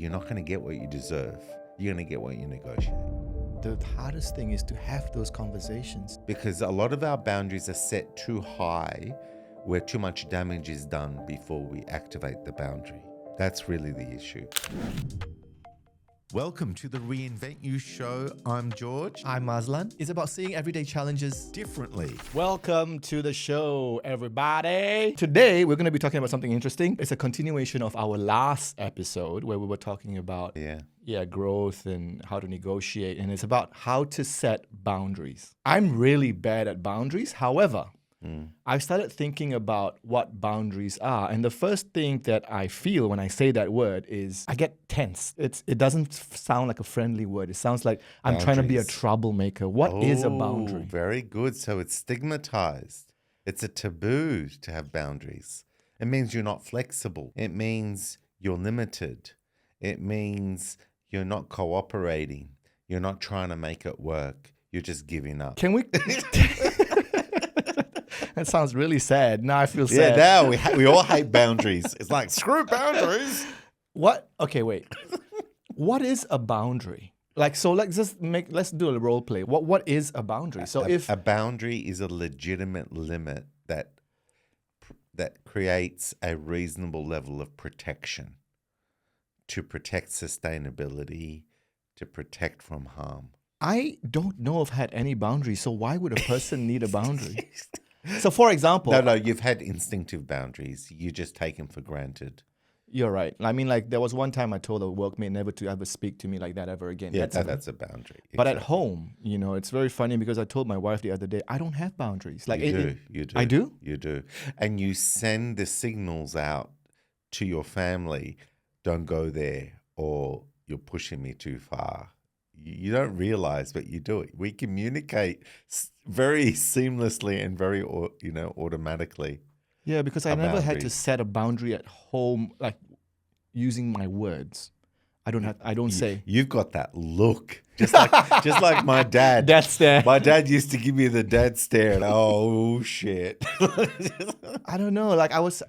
you're not going to get what you deserve. You're going to get what you negotiate. The hardest thing is to have those conversations. Because a lot of our boundaries are set too high, where too much damage is done before we activate the boundary. That's really the issue. Welcome to the Reinvent You show. I'm George. I'm Mazlan. It's about seeing everyday challenges Differently. Welcome to the show, everybody. Today, we're going to be talking about something interesting. It's a continuation of our last episode where we were talking about growth and how to negotiate. And it's about how to set boundaries. I'm really bad at boundaries. However, I've started thinking about what boundaries are. And the first thing that I feel when I say that word is I get tense. It doesn't sound like a friendly word. It sounds like I'm trying to be a troublemaker. What is a boundary? Very good. So it's stigmatized. It's a taboo to have boundaries. It means you're not flexible. It means you're limited. It means you're not cooperating. You're not trying to make it work. You're just giving up. Can we... That sounds really sad. Now I feel sad. Yeah, now we all hate boundaries. It's like, screw boundaries. What? Okay, wait. What is a boundary? Let's do a role play. What is a boundary? So if a boundary is a legitimate limit that creates a reasonable level of protection to protect sustainability, to protect from harm. I don't know if I had any boundaries. So why would a person need a boundary? So, for example... No, you've had instinctive boundaries. You just take them for granted. You're right. I mean, like, there was one time I told a workmate never to ever speak to me like that ever again. Yeah, that's a boundary. But at home, it's very funny because I told my wife the other day, I don't have boundaries. Like You do. I do? You do. And you send the signals out to your family, don't go there, or you're pushing me too far. You don't realize, but you do it. We communicate very seamlessly and very, automatically. Yeah, because I never had to set a boundary at home, like using my words. I don't say. You've got that look, just like my dad. Dad stare. My dad used to give me the dad stare, and oh shit. I don't know. Like I was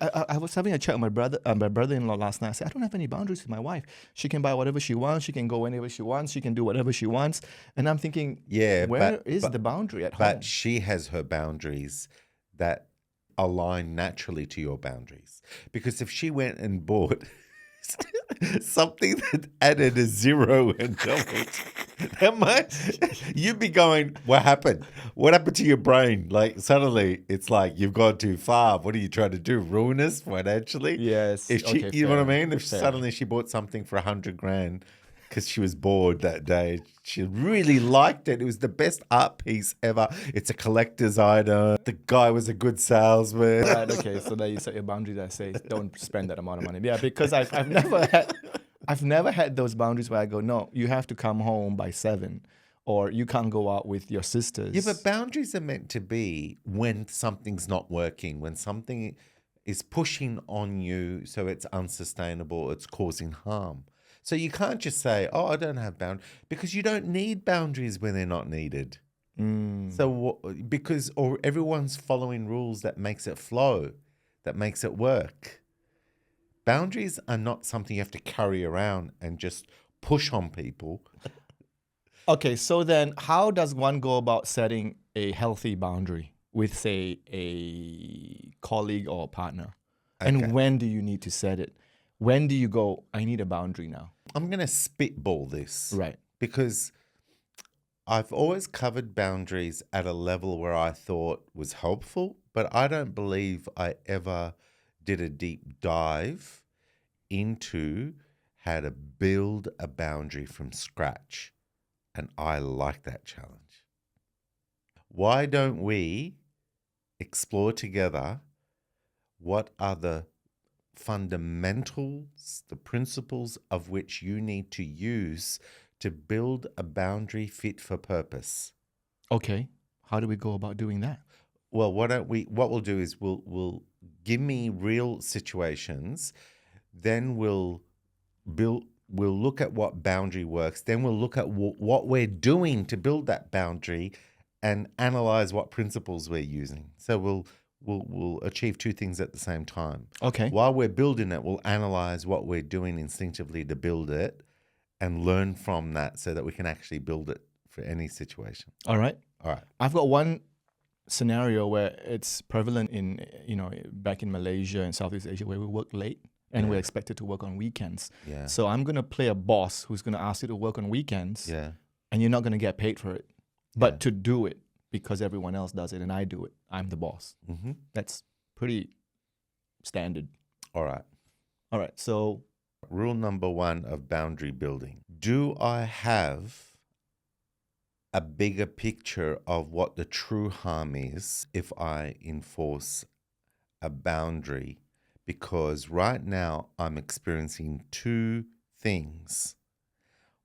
having a chat with my brother-in-law last night. I said I don't have any boundaries with my wife. She can buy whatever she wants. She can go whenever she wants. She can do whatever she wants. And I'm thinking, where is the boundary at home? But she has her boundaries that align naturally to your boundaries. Because if she went and bought something that added a zero and doubled that much, you'd be going, what happened? What happened to your brain? Like suddenly it's like you've gone too far. What are you trying to do? Ruin us financially? Yes. If she, you know what I mean? If suddenly she bought something for $100,000 because she was bored that day, she really liked it. It was the best art piece ever. It's a collector's item. The guy was a good salesman. Right, okay, so then you set your boundary that says don't spend that amount of money. Yeah, because I've never had those boundaries where I go, no, you have to come home by 7, or you can't go out with your sisters. Yeah, but boundaries are meant to be when something's not working, when something is pushing on you, so it's unsustainable, it's causing harm. So you can't just say, oh, I don't have boundaries, because you don't need boundaries when they're not needed. So everyone's following rules that makes it flow, that makes it work. Boundaries are not something you have to carry around and just push on people. Okay, so then how does one go about setting a healthy boundary with, say, a colleague or a partner? Okay. And when do you need to set it? When do you go, I need a boundary now? I'm going to spitball this. Right. Because I've always covered boundaries at a level where I thought was helpful, but I don't believe I ever did a deep dive into how to build a boundary from scratch. And I like that challenge. Why don't we explore together what are the fundamentals, the principles of which you need to use to build a boundary fit for purpose? Okay. How do we go about doing that? Well, what we'll do is we'll give me real situations, then we'll look at what boundary works, then we'll look at what we're doing to build that boundary and analyze what principles we're using. So we'll achieve two things at the same time. Okay. While we're building it, we'll analyze what we're doing instinctively to build it and learn from that so that we can actually build it for any situation. All right. All right. I've got one scenario where it's prevalent in, back in Malaysia and Southeast Asia where we work late and we're expected to work on weekends. Yeah. So I'm going to play a boss who's going to ask you to work on weekends Yeah. and you're not going to get paid for it. But to do it because everyone else does it and I do it, I'm the boss. Mm-hmm. That's pretty standard. All right. All right. So rule number 1 of boundary building. Do I have a bigger picture of what the true harm is if I enforce a boundary? Because right now I'm experiencing two things.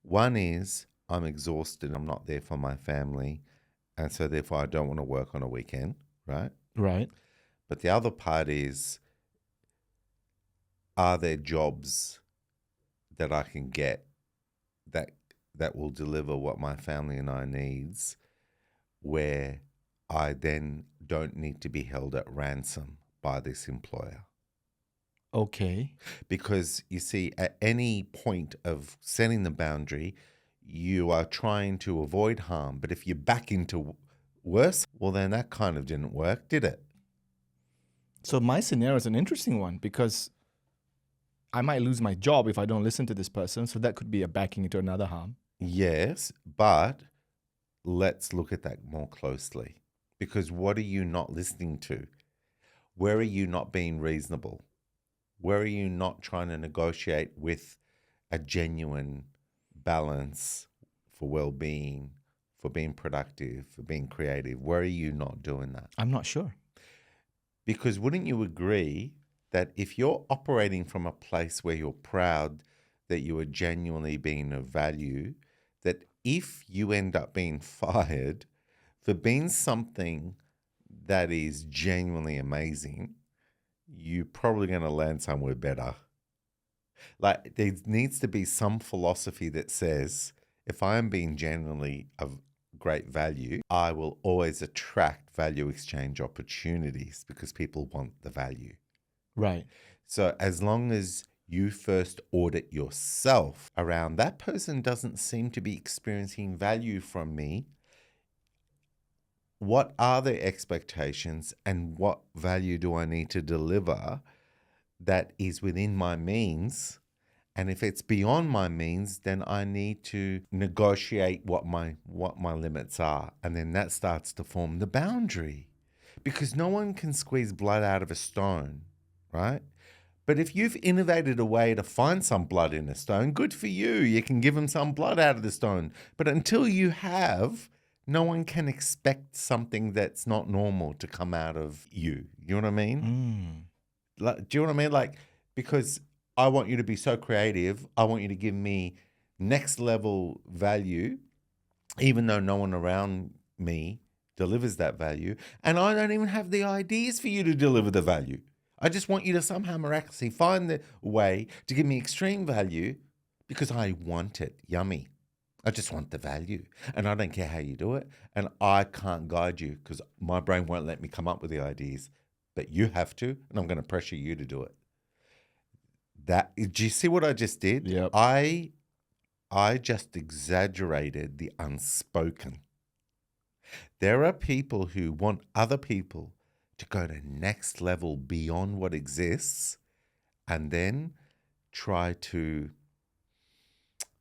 One is I'm exhausted. I'm not there for my family. And so therefore I don't want to work on a weekend, right? right. But the other part is, are there jobs that I can get that will deliver what my family and I needs, where I then don't need to be held at ransom by this employer? Okay. Because you see, at any point of setting the boundary, you are trying to avoid harm. But if you back into worse, well, then that kind of didn't work, did it? So my scenario is an interesting one because I might lose my job if I don't listen to this person. So that could be a backing into another harm. Yes, but let's look at that more closely. Because what are you not listening to? Where are you not being reasonable? Where are you not trying to negotiate with a genuine balance for well-being, for being productive, for being creative? Where are you not doing that? I'm not sure. Because wouldn't you agree that if you're operating from a place where you're proud that you are genuinely being of value, that if you end up being fired for being something that is genuinely amazing, you're probably going to land somewhere better. Like, there needs to be some philosophy that says, if I am being genuinely of great value, I will always attract value exchange opportunities because people want the value. Right. So as long as you first audit yourself around that person doesn't seem to be experiencing value from me, what are their expectations and what value do I need to deliver that is within my means? And if it's beyond my means, then I need to negotiate what my limits are. And then that starts to form the boundary. Because no one can squeeze blood out of a stone, right? But if you've innovated a way to find some blood in a stone, good for you. You can give them some blood out of the stone. But until you have, no one can expect something that's not normal to come out of you. You know what I mean? Like, do you know what I mean? Like, because I want you to be so creative. I want you to give me next level value, even though no one around me delivers that value. And I don't even have the ideas for you to deliver the value. I just want you to somehow miraculously find the way to give me extreme value because I want it. Yummy. I just want the value. And I don't care how you do it. And I can't guide you because my brain won't let me come up with the ideas. But you have to, and I'm going to pressure you to do it. Do you see what I just did? Yep. I just exaggerated the unspoken. There are people who want other people to go to next level beyond what exists and then try to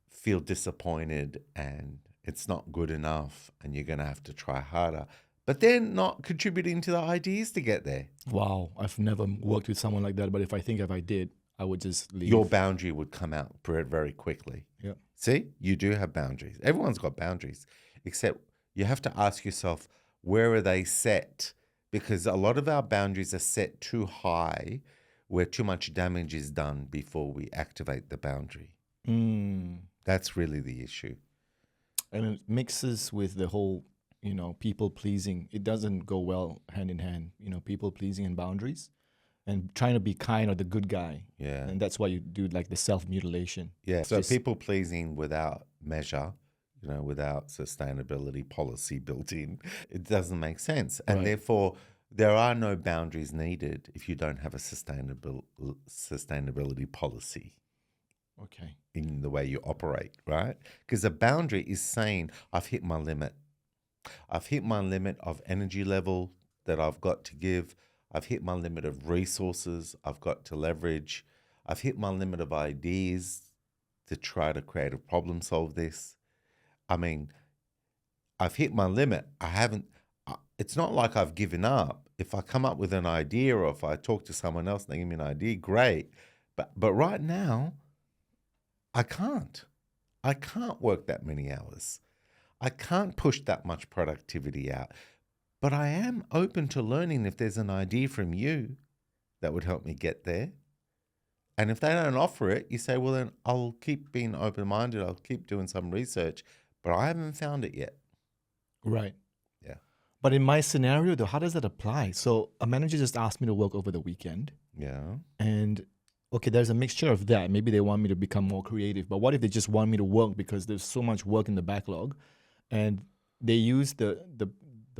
feel disappointed and it's not good enough and you're going to have to try harder. But they're not contributing to the ideas to get there. Wow. I've never worked with someone like that. But if I did, I would just leave. Your boundary would come out very quickly. Yeah. See, you do have boundaries. Everyone's got boundaries, except you have to ask yourself, where are they set? Because a lot of our boundaries are set too high, where too much damage is done before we activate the boundary. That's really the issue. And it mixes with the whole, people pleasing. It doesn't go well hand in hand, people pleasing and boundaries. And trying to be kind or the good guy. Yeah. And that's why you do like the self-mutilation. Yeah. So people pleasing without measure, without sustainability policy built in, it doesn't make sense. And therefore, There are no boundaries needed if you don't have a sustainability policy Okay. in the way you operate, right? Because a boundary is saying, I've hit my limit. I've hit my limit of energy level that I've got to give. I've hit my limit of resources I've got to leverage. I've hit my limit of ideas to try to create a problem solve this. I mean, I've hit my limit. It's not like I've given up. If I come up with an idea or if I talk to someone else and they give me an idea, great. But right now, I can't. I can't work that many hours. I can't push that much productivity out. But I am open to learning if there's an idea from you that would help me get there. And if they don't offer it, you say, well, then I'll keep being open-minded. I'll keep doing some research, but I haven't found it yet. Right. Yeah. But in my scenario, though, how does that apply? So a manager just asked me to work over the weekend. Yeah. And okay, there's a mixture of that. Maybe they want me to become more creative. But what if they just want me to work because there's so much work in the backlog, and they use the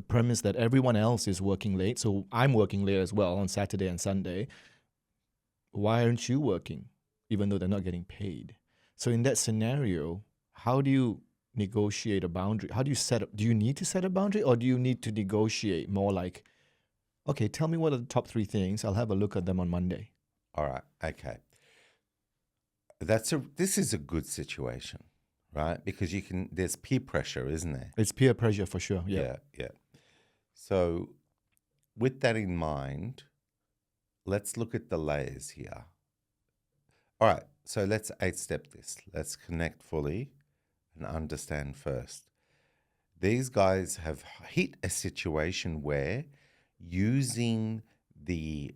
premise that everyone else is working late, so I'm working late as well on Saturday and Sunday. Why aren't you working, even though they're not getting paid? So in that scenario, how do you negotiate a boundary? How do you set up? Do you need to set a boundary, or do you need to negotiate more like, okay, tell me what are the top 3 things. I'll have a look at them on Monday. All right. Okay. This is a good situation, right? Because there's peer pressure, isn't there? It's peer pressure for sure. Yeah. So with that in mind, let's look at the layers here. All right. So let's 8-step this. Let's connect fully and understand first. These guys have hit a situation where using the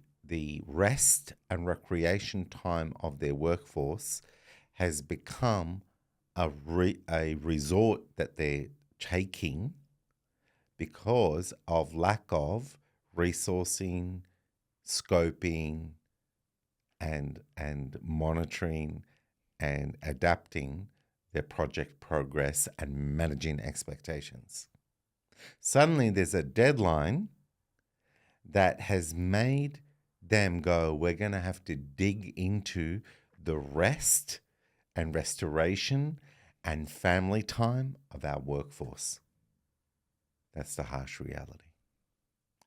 rest and recreation time of their workforce has become a resort that they're taking because of lack of resourcing, scoping, and monitoring and adapting their project progress and managing expectations. Suddenly there's a deadline that has made them go, we're going to have to dig into the rest and restoration and family time of our workforce. That's the harsh reality,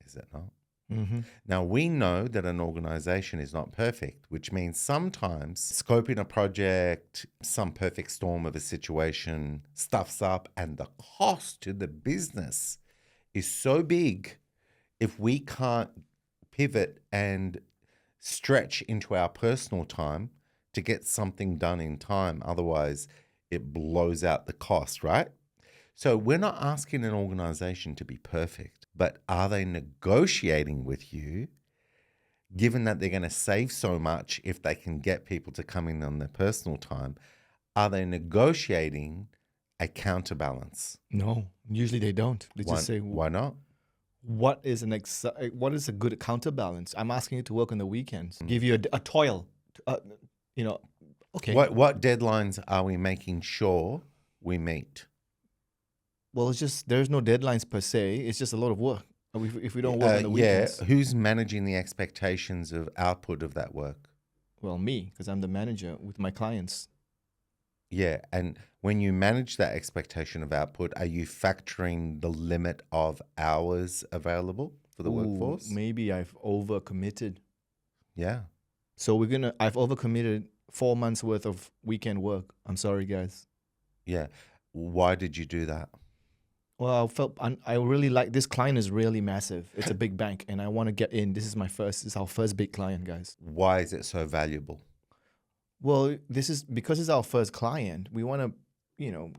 is it not? Mm-hmm. Now, we know that an organization is not perfect, which means sometimes scoping a project, some perfect storm of a situation stuffs up, and the cost to the business is so big if we can't pivot and stretch into our personal time to get something done in time. Otherwise, it blows out the cost, right? So we're not asking an organization to be perfect, but are they negotiating with you, given that they're going to save so much if they can get people to come in on their personal time? Are they negotiating a counterbalance? No, usually they don't. They just say, why not? What is a good counterbalance? I'm asking you to work on the weekends. Give you a toil. Okay. What deadlines are we making sure we meet? Well, it's just there's no deadlines per se. It's just a lot of work. If we don't work on the weekends. Yeah. Who's managing the expectations of output of that work? Well, me, because I'm the manager with my clients. Yeah, and when you manage that expectation of output, are you factoring the limit of hours available for the workforce? Maybe I've overcommitted. Yeah. So I've overcommitted 4 months worth of weekend work. I'm sorry, guys. Yeah. Why did you do that? Well, I really like this client is really massive. It's a big bank and I want to get in. This is our first big client, guys. Why is it so valuable? Well, this is because it's our first client. We want to,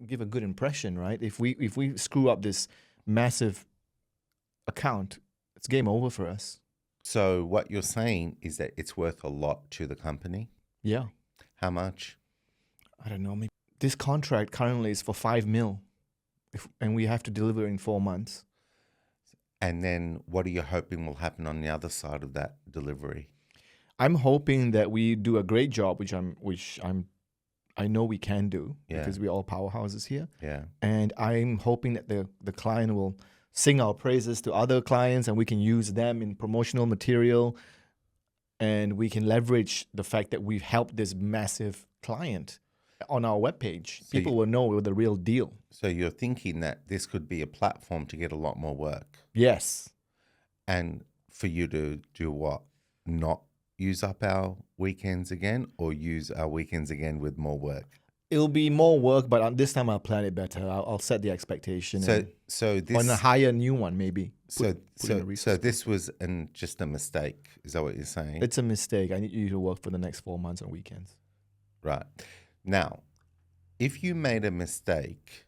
give a good impression, right? If we screw up this massive account, it's game over for us. So what you're saying is that it's worth a lot to the company? Yeah. How much? I don't know. Maybe this contract currently is for 5 mil, and we have to deliver in 4 months. And then what are you hoping will happen on the other side of that delivery? I'm hoping that we do a great job, I know we can do because we're all powerhouses here. Yeah. And I'm hoping that the client will sing our praises to other clients, and we can use them in promotional material, and we can leverage the fact that we've helped this massive client on our webpage. So People will know we're the real deal. So you're thinking that this could be a platform to get a lot more work. Yes. And for you to do what? Not use up our weekends again, or use our weekends again with more work? It'll be more work, but this time I'll plan it better. I'll set the expectation. So this on a higher new one, maybe. So this was just a mistake. Is that what you're saying? It's a mistake. I need you to work for the next 4 months on weekends. Right. Now, if you made a mistake,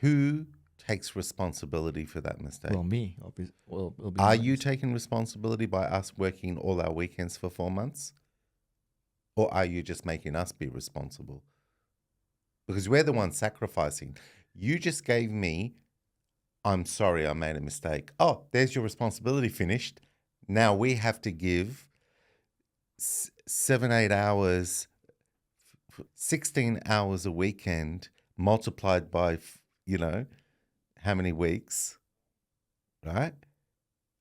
who takes responsibility for that mistake? Well, me. It'll be Are nice. you taking responsibility by us working all our weekends for 4 months? Or are you just making us be responsible? Because we're the ones sacrificing. You just gave me, I'm sorry, I made a mistake. Oh, there's your responsibility finished. Now we have to give 7, 8 hours, 16 hours a weekend multiplied by, how many weeks, right?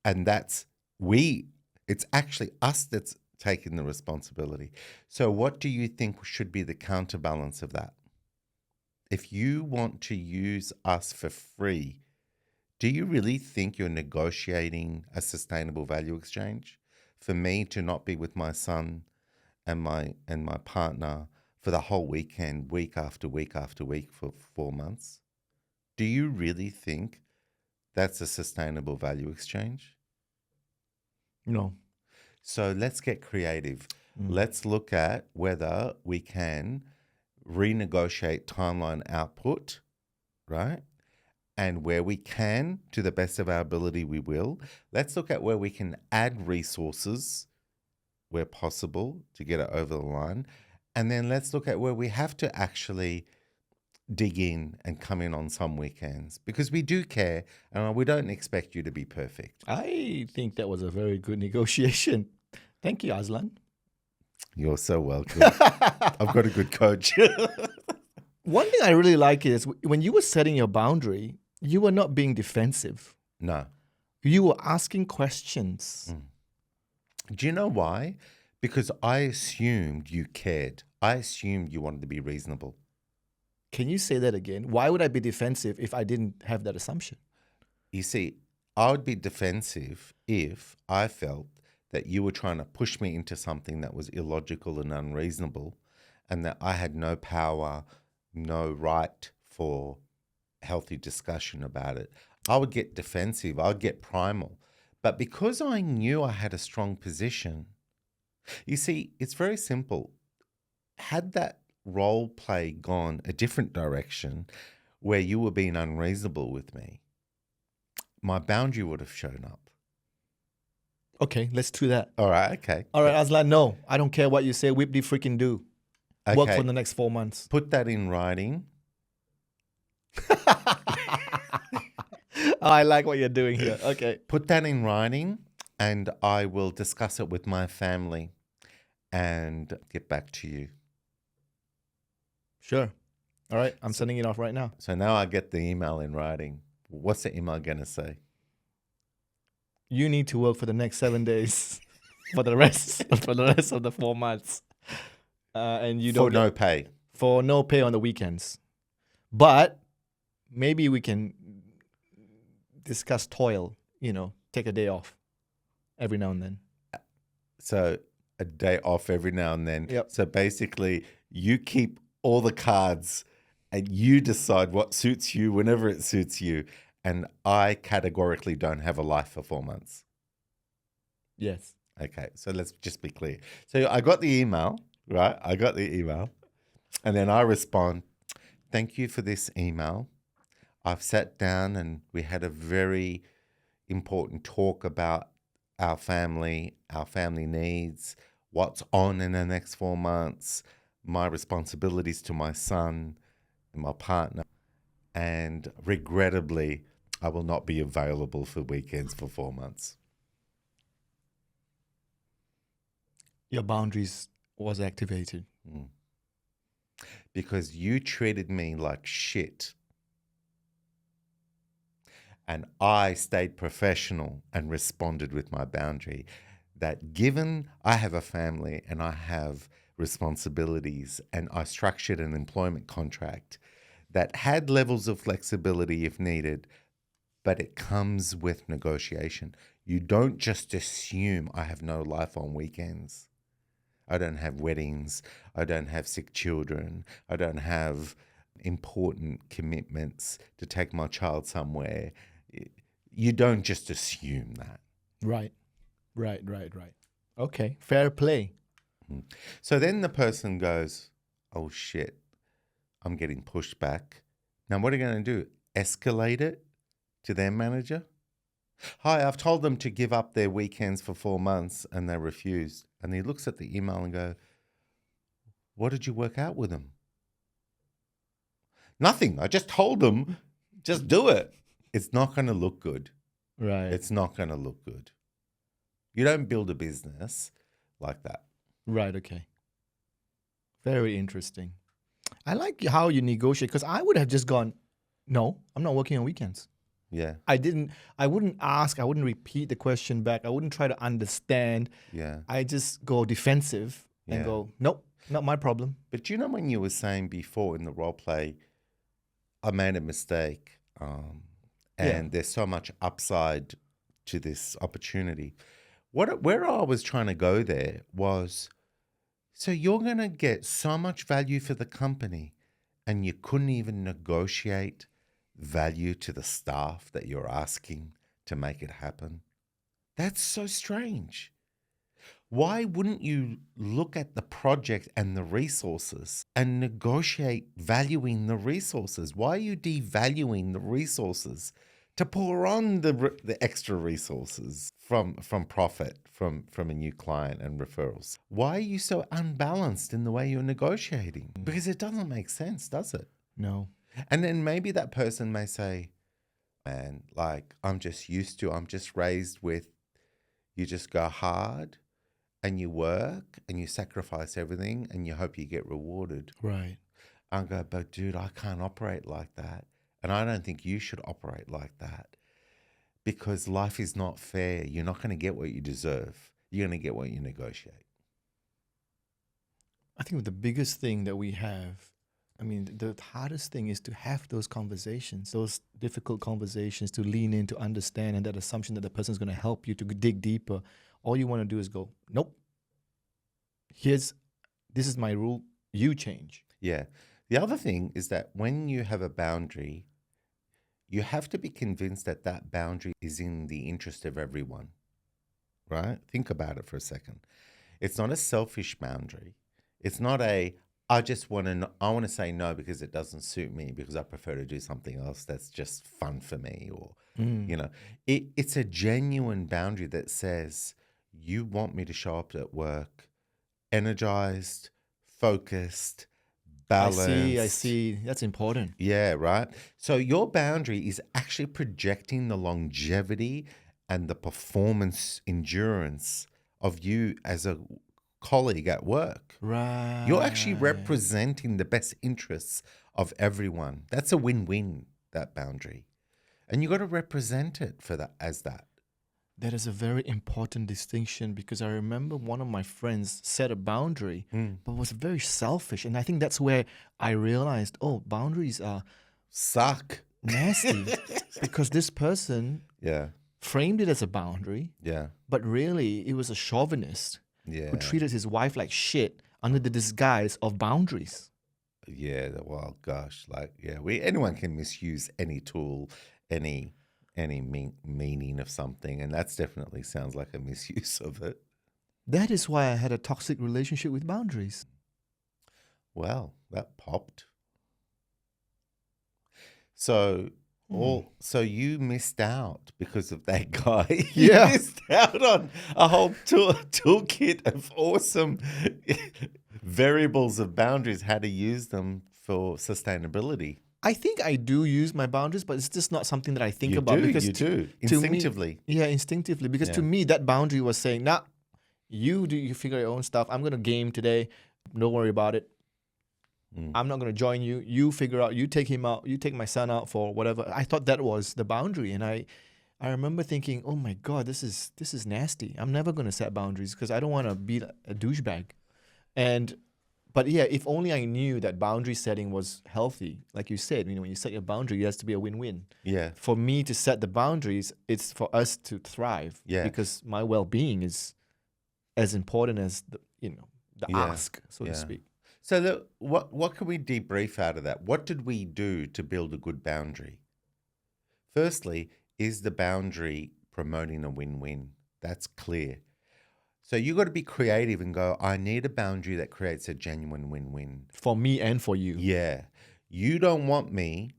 And it's actually us that's taking the responsibility. So what do you think should be the counterbalance of that? If you want to use us for free, do you really think you're negotiating a sustainable value exchange? For me to not be with my son and my partner for the whole weekend, week after week after week for 4 months? Do you really think that's a sustainable value exchange? No. So let's get creative. Let's look at whether we can renegotiate timeline output, right? And where we can, to the best of our ability, we will. Let's look at where we can add resources where possible to get it over the line. And then let's look at where we have to actually dig in and come in on some weekends, because we do care and we don't expect you to be perfect. I think that was a very good negotiation. Thank you, Aslan. You're so welcome. I've got a good coach. One thing I really like is when you were setting your boundary, you were not being defensive. No. You were asking questions. Do you know why? Because I assumed you cared. I assumed you wanted to be reasonable. Can you say that again? Why would I be defensive if I didn't have that assumption? You see, I would be defensive if I felt that you were trying to push me into something that was illogical and unreasonable, and that I had no power, no right for healthy discussion about it. I would get defensive. I would get primal. But because I knew I had a strong position, you see, it's very simple. Had that role play gone a different direction where you were being unreasonable with me, my boundary would have shown up. Okay, let's do that. All right, okay. All right, Aslan, no. I don't care what you say. Whip the freaking do. Okay. Work for the next 4 months. Put that in writing. I like what you're doing here. Okay. Put that in writing, and I will discuss it with my family and get back to you. Sure. All right, I'm sending it off right now. So now I get the email in writing. What's the email going to say? You need to work for the next 7 days for the rest of the 4 months. And you don't For no pay. For no pay on the weekends. But maybe we can discuss toil, take a day off every now and then. So a day off every now and then. Yep. So basically you keep all the cards and you decide what suits you whenever it suits you. And I categorically don't have a life for 4 months. Yes. Okay, so let's just be clear. So I got the email, right? I got the email. And then I respond, thank you for this email. I've sat down and we had a very important talk about our family needs, what's on in the next 4 months, my responsibilities to my son and my partner. And regrettably, I will not be available for weekends for 4 months. Your boundaries was activated. Because you treated me like shit. And I stayed professional and responded with my boundary that given I have a family and I have responsibilities and I structured an employment contract that had levels of flexibility if needed, but it comes with negotiation. You don't just assume I have no life on weekends. I don't have weddings. I don't have sick children. I don't have important commitments to take my child somewhere. You don't just assume that. Right. Okay, fair play. So then the person goes, oh shit, I'm getting pushed back. Now what are you going to do? Escalate it to their manager? Hi, I've told them to give up their weekends for 4 months and they refused. And he looks at the email and go, what did you work out with them? Nothing. I just told them, just do it. It's not going to look good. Right. It's not going to look good. You don't build a business like that. Right, okay. Very interesting. I like how you negotiate, because I would have just gone, no, I'm not working on weekends. Yeah. I wouldn't ask, I wouldn't repeat the question back. I wouldn't try to understand. Yeah. I just go defensive and go, nope, not my problem. But you know when you were saying before in the role play, I made a mistake and there's so much upside to this opportunity. Where I was trying to go there was, so you're going to get so much value for the company and you couldn't even negotiate value to the staff that you're asking to make it happen. That's so strange. Why wouldn't you look at the project and the resources and negotiate valuing the resources? Why are you devaluing the resources to pour on the extra resources from profit from a new client and referrals? Why are you so unbalanced in the way you're negotiating? Because it doesn't make sense, does it? No. And then maybe that person may say, man, like I'm just raised with, you just go hard and you work and you sacrifice everything and you hope you get rewarded. Right. I go, but dude, I can't operate like that. And I don't think you should operate like that, because life is not fair. You're not going to get what you deserve. You're going to get what you negotiate. I think the biggest thing that we have, the hardest thing is to have those conversations, those difficult conversations, to lean in, to understand, and that assumption that the person is going to help you to dig deeper. All you want to do is go, nope. This is my rule. You change. Yeah. The other thing is that when you have a boundary, you have to be convinced that that boundary is in the interest of everyone, right? Think about it for a second. It's not a selfish boundary. It's not I want to say no because it doesn't suit me, because I prefer to do something else that's just fun for me, or, it's a genuine boundary that says, you want me to show up at work energized, focused, balanced. I see. That's important. Yeah, right. So your boundary is actually projecting the longevity and the performance endurance of you as a colleague at work. Right. You're actually representing the best interests of everyone. That's a win-win, that boundary. And you got to represent it as that. That is a very important distinction, because I remember one of my friends set a boundary, but was very selfish. And I think that's where I realized, boundaries are suck nasty, because this person framed it as a boundary, but really it was a chauvinist who treated his wife like shit under the disguise of boundaries. Yeah, well, gosh, anyone can misuse any tool, any meaning of something, and that's definitely sounds like a misuse of it. That is why I had a toxic relationship with boundaries. Well, that popped. So you missed out because of that guy. You missed out on a whole toolkit of awesome variables of boundaries, how to use them for sustainability. I think I do use my boundaries, but it's just not something that I think about. Because you do instinctively. Instinctively. Because to me, that boundary was saying, nah, you figure your own stuff. I'm going to game today. Don't worry about it. I'm not going to join you. You figure out, you take him out, you take my son out for whatever. I thought that was the boundary. And I remember thinking, oh my God, this is nasty. I'm never going to set boundaries because I don't want to be a douchebag. But yeah, if only I knew that boundary setting was healthy. Like you said, when you set your boundary, it has to be a win-win. Yeah. For me to set the boundaries, it's for us to thrive. Yeah. Because my well-being is as important as the ask, so to speak. So what can we debrief out of that? What did we do to build a good boundary? Firstly, is the boundary promoting a win-win? That's clear. So you got to be creative and go, I need a boundary that creates a genuine win-win. For me and for you. Yeah. You don't want me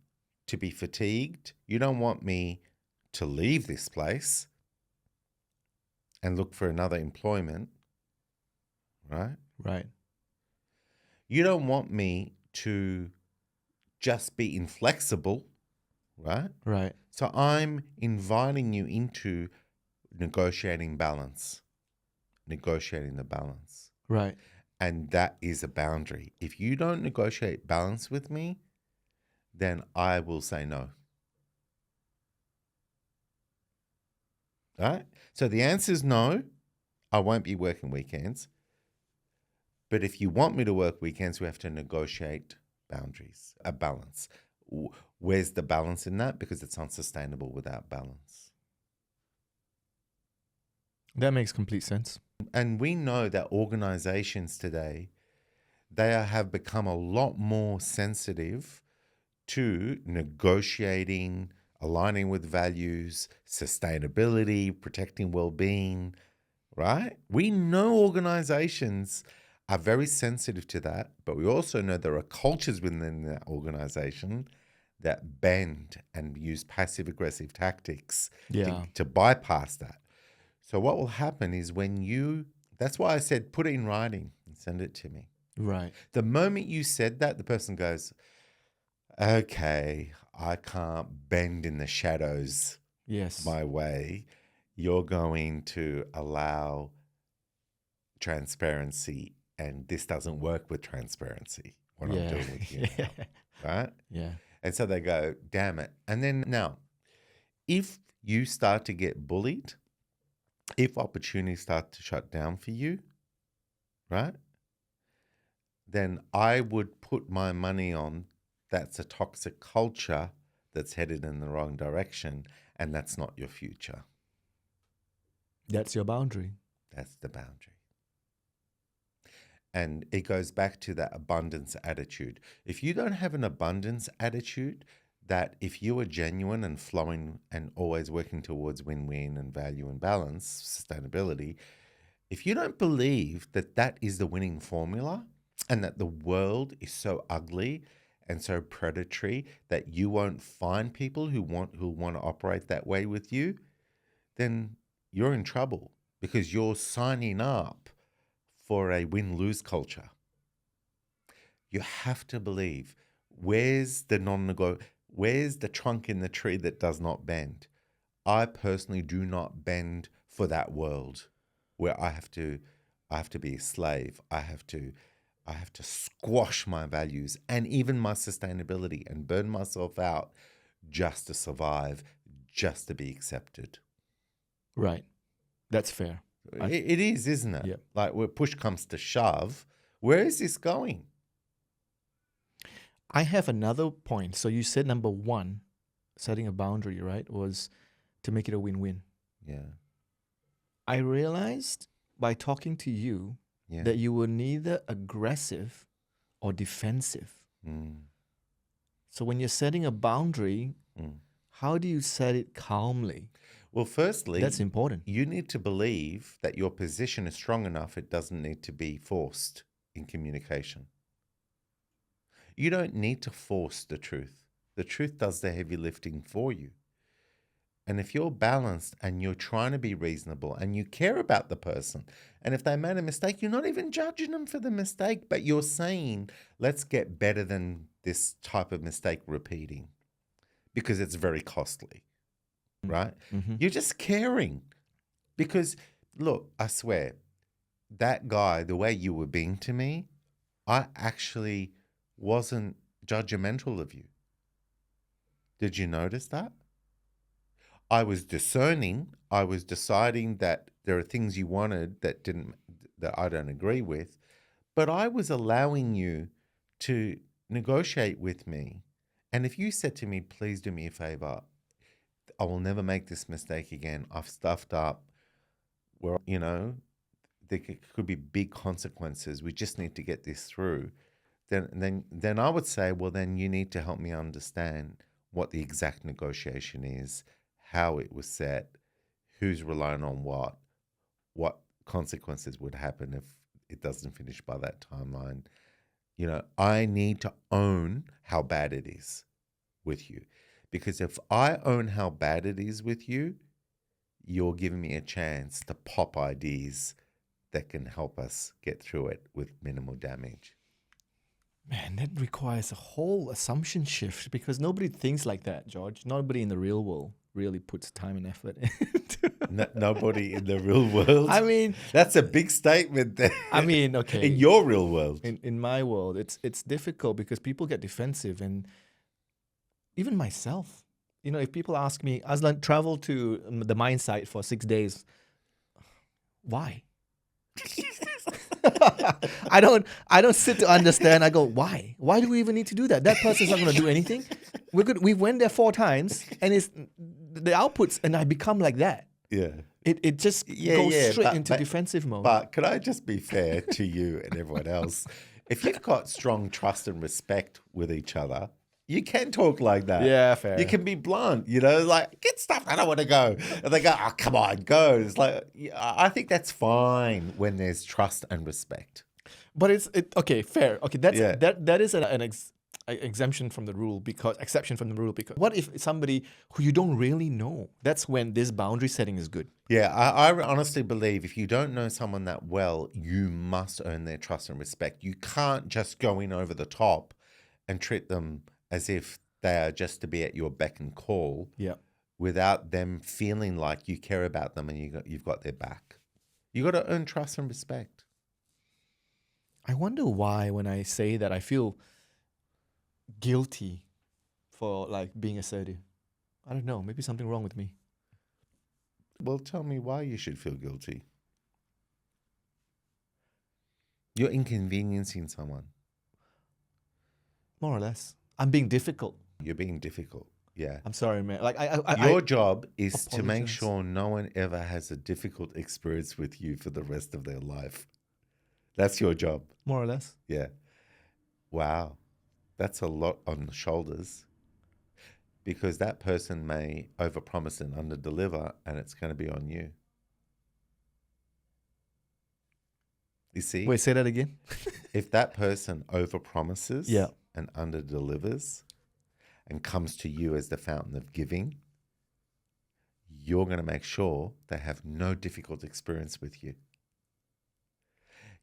to be fatigued. You don't want me to leave this place and look for another employment, right? Right. You don't want me to just be inflexible, right? Right. So I'm inviting you into negotiating balance, negotiating the balance. Right. And that is a boundary. If you don't negotiate balance with me, then I will say no. Right? So the answer is no. I won't be working weekends. But if you want me to work weekends, we have to negotiate boundaries, a balance. Where's the balance in that? Because it's unsustainable without balance. That makes complete sense. And we know that organizations today, they have become a lot more sensitive to negotiating, aligning with values, sustainability, protecting well-being, right? We know organizations are very sensitive to that, but we also know there are cultures within that organization that bend and use passive-aggressive tactics to bypass that. So what will happen is that's why I said put it in writing and send it to me. Right. The moment you said that, the person goes, okay, I can't bend in the shadows my way. You're going to allow transparency, and this doesn't work with transparency, what I'm doing with you now, right? Yeah. And so they go, damn it. And then now, if you start to get bullied, if opportunities start to shut down for you, right, then I would put my money on that's a toxic culture that's headed in the wrong direction, and that's not your future. That's your boundary. That's the boundary. And it goes back to that abundance attitude. If you don't have an abundance attitude, that if you are genuine and flowing and always working towards win-win and value and balance, sustainability, if you don't believe that that is the winning formula and that the world is so ugly and so predatory that you won't find people who want to operate that way with you, then you're in trouble because you're signing up for a win-lose culture. You have to believe, where's the trunk in the tree that does not bend? I personally do not bend for that world where I have to be a slave. I have to squash my values and even my sustainability and burn myself out just to survive, just to be accepted. Right. That's fair. It is, isn't it? Yeah. Like where push comes to shove, where is this going? I have another point. So you said number one, setting a boundary, right, was to make it a win-win. Yeah. I realized by talking to you that you were neither aggressive or defensive. So when you're setting a boundary, how do you set it calmly? Well, firstly, that's important. You need to believe that your position is strong enough. It doesn't need to be forced in communication. You don't need to force the truth. The truth does the heavy lifting for you. And if you're balanced and you're trying to be reasonable and you care about the person, and if they made a mistake, you're not even judging them for the mistake, but you're saying, let's get better than this type of mistake repeating because it's very costly. Right? Mm-hmm. You're just caring because, look, I swear, that guy, the way you were being to me, I actually wasn't judgmental of you. Did you notice that? I was discerning. I was deciding that there are things you wanted that I don't agree with, but I was allowing you to negotiate with me. And if you said to me, please do me a favor, I will never make this mistake again. I've stuffed up. Well, there could be big consequences. We just need to get this through. Then I would say, well, then you need to help me understand what the exact negotiation is, how it was set, who's relying on what consequences would happen if it doesn't finish by that timeline. I need to own how bad it is with you. Because if I own how bad it is with you, you're giving me a chance to pop ideas that can help us get through it with minimal damage. Man, that requires a whole assumption shift because nobody thinks like that, George. Nobody in the real world really puts time and effort into Nobody in the real world? I mean... That's a big statement there. I mean, okay. In your real world. In my world, it's difficult because people get defensive, and even myself. If people ask me, Aslan, travel to the mine site for 6 days. Why? I don't sit to understand. I go, why? Why do we even need to do that? That person's not going to do anything. We went there 4 times, and it's the outputs, and I become like that. Yeah. It just goes straight into defensive mode. But can I just be fair to you and everyone else? If you've got strong trust and respect with each other, you can talk like that. Yeah, fair. You can be blunt, like, get stuff, I don't want to go. And they go, oh, come on, go. It's like, I think that's fine when there's trust and respect. But okay, fair. Okay, that is an exemption from the rule because what if somebody who you don't really know? That's when this boundary setting is good. Yeah, I honestly believe if you don't know someone that well, you must earn their trust and respect. You can't just go in over the top and treat them as if they are just to be at your beck and call, without them feeling like you care about them and you've got their back. You got to earn trust and respect. I wonder why when I say that I feel guilty for being assertive. I don't know. Maybe something wrong with me. Well, tell me why you should feel guilty. You're inconveniencing someone. More or less. I'm being difficult. You're being difficult. Yeah. I'm sorry, man. Your job is to make sure no one ever has a difficult experience with you for the rest of their life. That's your job. More or less. Yeah. Wow. That's a lot on the shoulders. Because that person may overpromise and underdeliver, and it's going to be on you. You see? Wait, say that again. If that person overpromises and underdelivers and comes to you as the fountain of giving, you're going to make sure they have no difficult experience with you.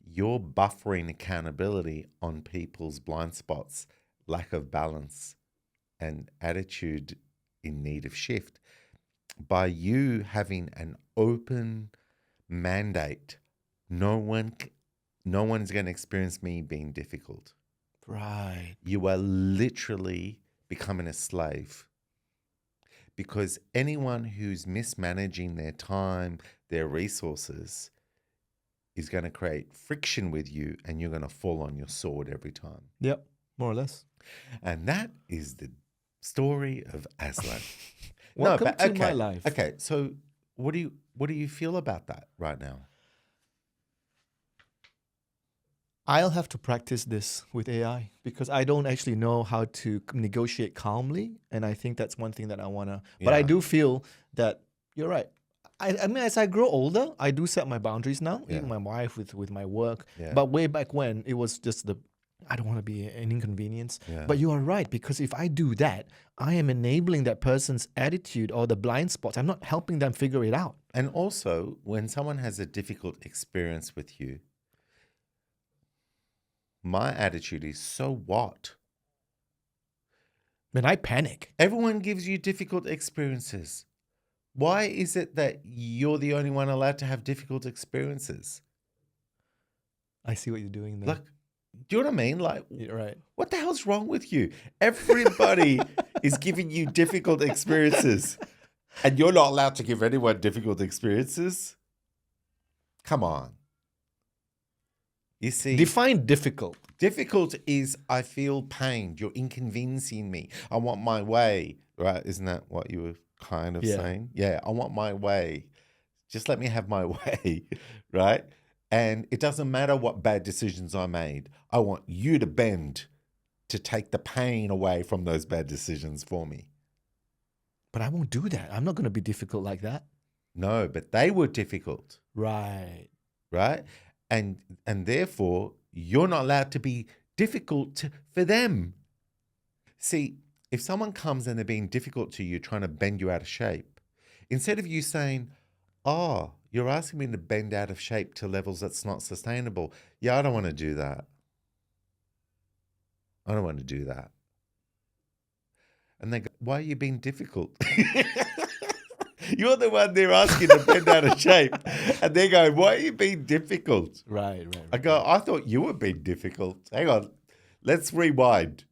You're buffering accountability on people's blind spots, lack of balance, and attitude in need of shift. By you having an open mandate, no one's going to experience me being difficult. Right. You are literally becoming a slave. Because anyone who's mismanaging their time, their resources, is going to create friction with you, and you're going to fall on your sword every time. Yep, more or less. And that is the story of Aslan. Welcome to my life. Okay, so what do you feel about that right now? I'll have to practice this with AI because I don't actually know how to negotiate calmly. And I think that's one thing that I want to... But I do feel that you're right. I mean, as I grow older, I do set my boundaries now, even my wife with my work. Yeah. But way back when, it was just I don't want to be an inconvenience. Yeah. But you are right, because if I do that, I am enabling that person's attitude or the blind spots. I'm not helping them figure it out. And also, when someone has a difficult experience with you, my attitude is, so what? Man, I panic. Everyone gives you difficult experiences. Why is it that you're the only one allowed to have difficult experiences? I see what you're doing there. Like, Do you know what I mean? Like, Right. what the hell's wrong with you? Everybody is giving you difficult experiences, and you're not allowed to give anyone difficult experiences. Come on. You see, Define difficult. difficult is I feel pained. You're inconveniencing me. I want my way, right? Isn't that what you were kind of saying? Yeah, I want my way. Just let me have my way, right? And it doesn't matter what bad decisions I made. I want you to bend to take the pain away from those bad decisions for me. But I won't do that. I'm not going to be difficult like that. No, but they were difficult, Right. right? And therefore, you're not allowed to be difficult for them. See, if someone comes and they're being difficult to you, trying to bend you out of shape, instead of you saying, oh, you're asking me to bend out of shape to levels that's not sustainable. Yeah, I don't want to do that. I don't want to do that. And they go, why are you being difficult? You're the one they're asking to bend out of shape. And they go, why are you being difficult? Right. I go, I thought you were being difficult. Hang on, let's rewind.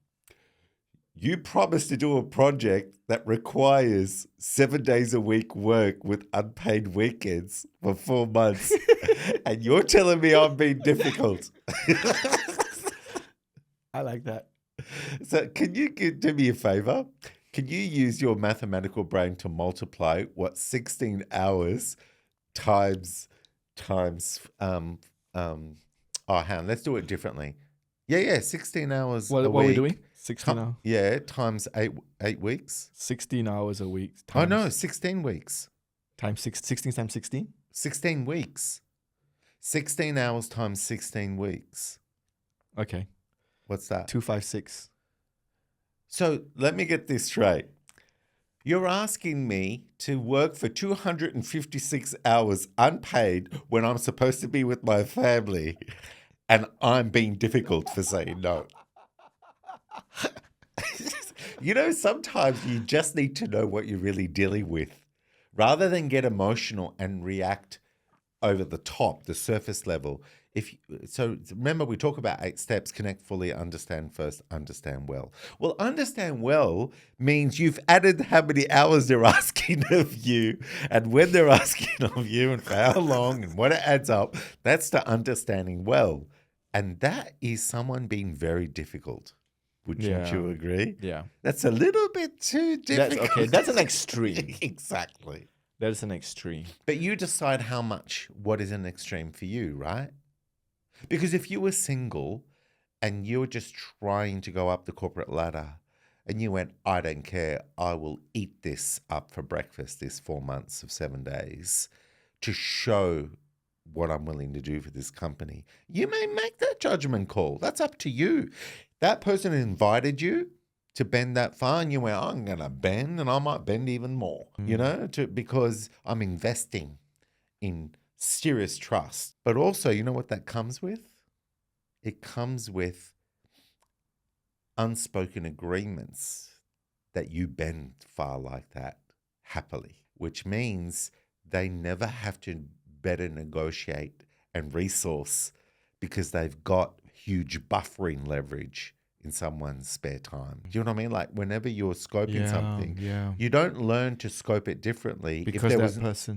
You promised to do a project that requires 7 days a week work with unpaid weekends for 4 months. And you're telling me I'm being difficult. I like that. So can you do me a favor? Can you use your mathematical brain to multiply what 16 hours times hang on, let's do it differently. Yeah, 16 hours a week. What are we doing? 16 hours? Yeah, times eight weeks. 16 hours a week. Oh, no, 16 weeks. Times 16 times 16? 16 weeks. 16 hours times 16 weeks. Okay. What's that? 256. So let me get this straight. You're asking me to work for 256 hours unpaid when I'm supposed to be with my family, and I'm being difficult for saying no. You know, sometimes you just need to know what you're really dealing with rather than get emotional and react over the top, the surface level. So remember, we talk about 8 steps: connect fully, understand first, understand well. Well, understand well means you've added how many hours they're asking of you and when they're asking of you and for how long and what it adds up. That's the understanding well. And that is someone being very difficult. Wouldn't you agree? Yeah. That's a little bit too difficult. That's an extreme. Exactly. That is an extreme. But you decide what is an extreme for you, right? Because if you were single and you were just trying to go up the corporate ladder and you went, I don't care, I will eat this up for breakfast this 4 months of 7 days to show what I'm willing to do for this company, you may make that judgment call. That's up to you. That person invited you to bend that far and you went, I'm going to bend and I might bend even more, because I'm investing in serious trust. But also, you know what that comes with? It comes with unspoken agreements that you bend far like that happily, which means they never have to better negotiate and resource because they've got huge buffering leverage in someone's spare time. Do you know what I mean? Like whenever you're scoping something, you don't learn to scope it differently because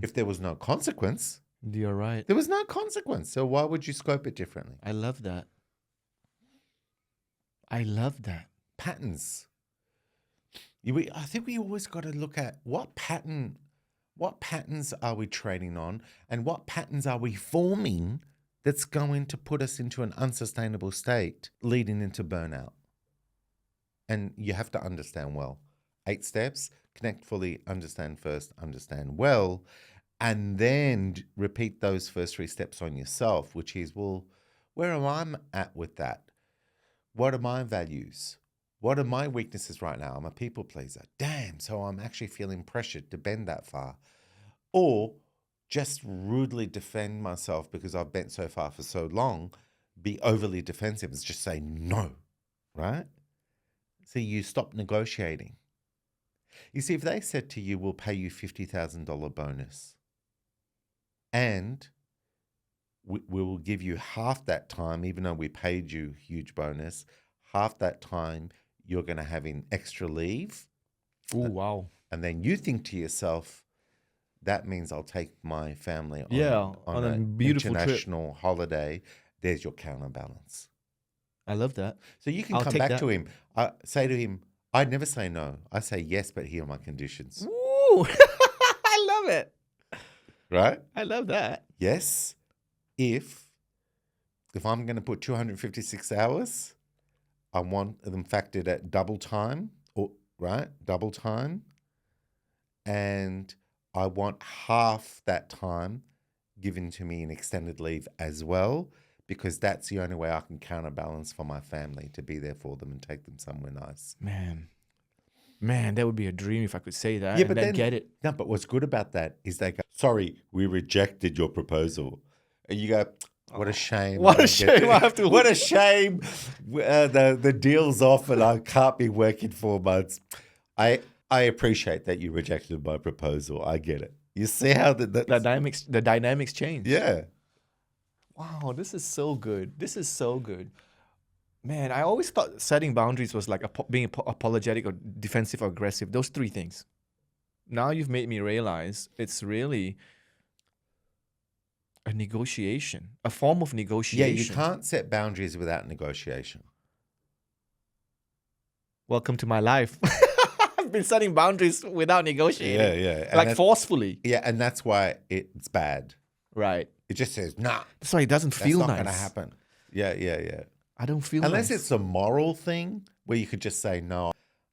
if there was no consequence. You're right. There was no consequence. So why would you scope it differently? I love that. I love that. Patterns. I think we always got to look at what patterns are we trading on and what patterns are we forming that's going to put us into an unsustainable state leading into burnout. And you have to understand well. 8 steps: connect fully, understand first, understand well, and then repeat those first 3 steps on yourself, which is, well, where am I at with that? What are my values? What are my weaknesses right now? I'm a people pleaser. Damn, so I'm actually feeling pressured to bend that far. Or just rudely defend myself because I've bent so far for so long, be overly defensive and just say no, right? So you stop negotiating. You see, if they said to you, we'll pay you $50,000 bonus and we will give you half that time, even though we paid you huge bonus, half that time you're going to have in extra leave. Oh, wow. And then you think to yourself, that means I'll take my family on a a beautiful international holiday. There's your counterbalance. I love that. So you can I'll come take back that. to him. Say to him, I never say no. I say yes, but here are my conditions. Ooh, I love it. Right? I love that. Yes, if I'm going to put 256 hours, I want them factored at double time, double time. And I want half that time given to me in extended leave as well, because that's the only way I can counterbalance for my family, to be there for them and take them somewhere nice. Man, that would be a dream if I could say that. Yeah, and but then get it. No, but what's good about that is they go, sorry, we rejected your proposal. And you go, what a shame. What a shame I have to. What a shame. The deal's off and I can't be working 4 months. I appreciate that you rejected my proposal. I get it. You see how the dynamics change. Yeah. Wow, this is so good. This is so good. Man, I always thought setting boundaries was like being apologetic or defensive or aggressive. Those 3 things. Now you've made me realize it's really a negotiation, a form of negotiation. Yeah, you can't set boundaries without negotiation. Welcome to my life. I've been setting boundaries without negotiating. Yeah. Like forcefully. Yeah, and that's why it's bad. Right. It just says, nah. That's why it doesn't feel nice. That's not going to happen. Yeah. I don't feel Unless nice. it's a moral thing where you could just say, no,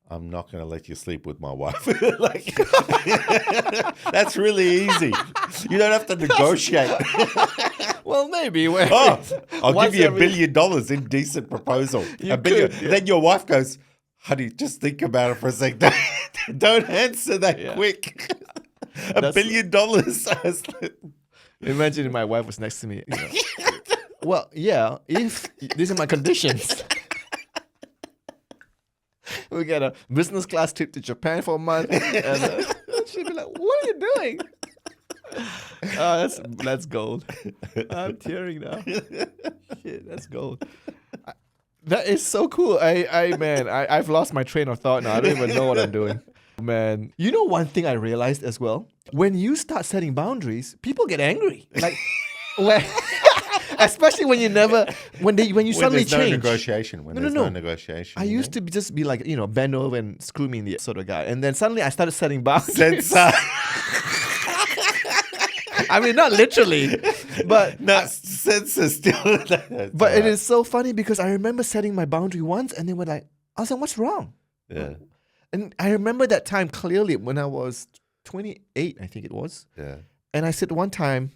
I'm not going to let you sleep with my wife. That's really easy. You don't have to negotiate. Well, maybe. I'll give you $1 billion in decent proposal. $1 billion. Could, yeah. Then your wife goes, honey, just think about it for a second. Don't answer that quick. $1 billion. Imagine if my wife was next to me. You know. Well, yeah, if these are my conditions. We get a business class trip to Japan for a month. And she'd be like, what are you doing? Oh, that's gold. I'm tearing now. Shit, that's gold. That is so cool. I've lost my train of thought now. I don't even know what I'm doing. Man, you know one thing I realized as well? When you start setting boundaries, people get angry. Like, especially when you suddenly change. No negotiation. When there's no negotiation. I used to just be like, bend over and screw me in the sort of guy. And then suddenly I started setting boundaries. I mean, not literally, but censor still. But it is so funny because I remember setting my boundary once, and they were like, I was like, "What's wrong?" Yeah. And I remember that time clearly when I was 28, I think it was. Yeah. And I said one time,